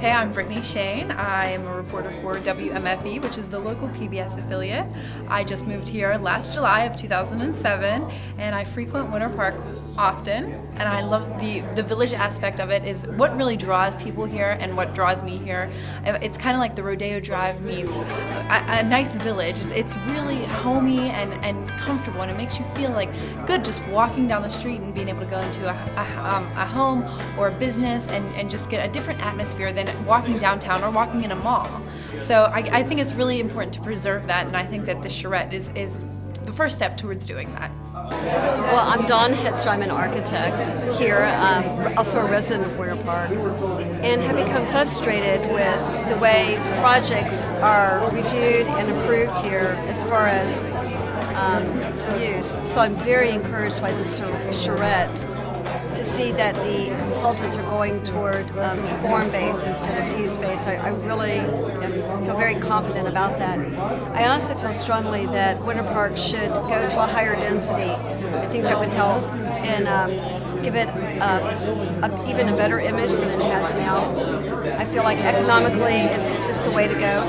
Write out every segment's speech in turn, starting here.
Hey, I'm Brittany Shane. I am a reporter for WMFE, which is the local PBS affiliate. I just moved here last July of 2007, and I frequent Winter Park often, and I love the village aspect of it. Is what really draws people here and what draws me here. It's kind of like the Rodeo Drive meets a nice village. It's really homey and comfortable, and it makes you feel like good just walking down the street and being able to go into a home or a business and just get a different atmosphere than walking downtown or walking in a mall. So I think it's really important to preserve that, and I think that the charrette is the first step towards doing that. Well, I'm Dawn Hetzer. I'm an architect here, also a resident of Winter Park, and have become frustrated with the way projects are reviewed and approved here as far as use. So I'm very encouraged by the charrette to see that the consultants are going toward form-based instead of use-based. I really feel very confident about that. I also feel strongly that Winter Park should go to a higher density. I think that would help and give it even a better image than it has now. I feel like economically it's the way to go.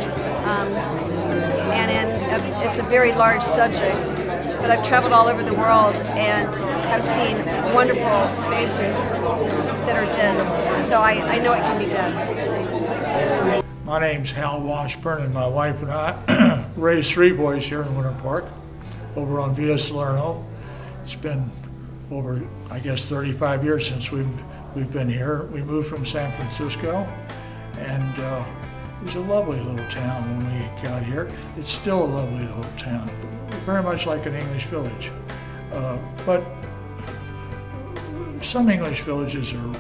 It's a very large subject, but I've traveled all over the world and have seen wonderful spaces that are dense, so I know it can be done. My name's Hal Washburn, and my wife and I raised 3 boys here in Winter Park, over on Via Salerno. It's been over, I guess, 35 years since we've been here. We moved from San Francisco, and it was a lovely little town when we got here. It's still a lovely little town, very much like an English village. But some English villages are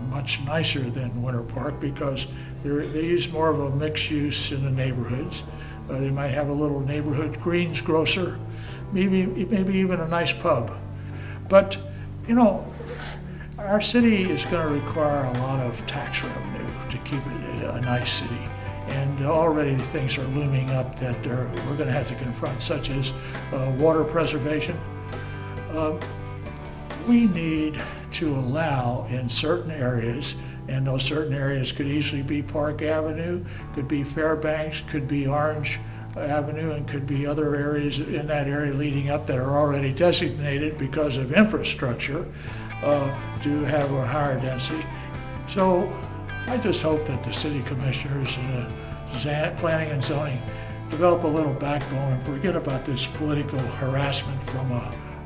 much nicer than Winter Park because they use more of a mixed use in the neighborhoods. They might have a little neighborhood greens grocer, maybe even a nice pub. But, you know, our city is going to require a lot of tax revenue to keep it a nice city. And already things are looming up that we're going to have to confront, such as water preservation. We need to allow in certain areas, and those certain areas could easily be Park Avenue, could be Fairbanks, could be Orange Avenue, and could be other areas in that area leading up that are already designated because of infrastructure to have a higher density. So I just hope that the city commissioners and the planning and zoning develop a little backbone and forget about this political harassment from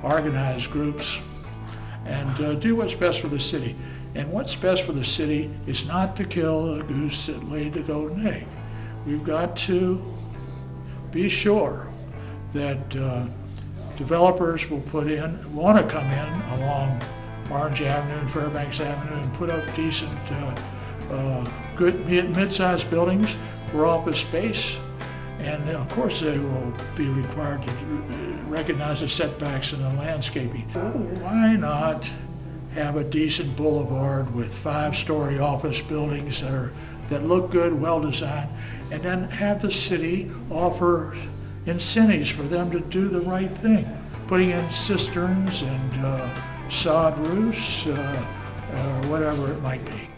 organized groups and do what's best for the city. And what's best for the city is not to kill a goose that laid the golden egg. We've got to be sure that developers will want to come in along Orange Avenue and Fairbanks Avenue and put up decent, good mid-sized buildings for office space. And of course they will be required to recognize the setbacks in the landscaping. Why not have a decent boulevard with 5-story office buildings that look good, well designed, and then have the city offer incentives for them to do the right thing, putting in cisterns and sod roofs or whatever it might be.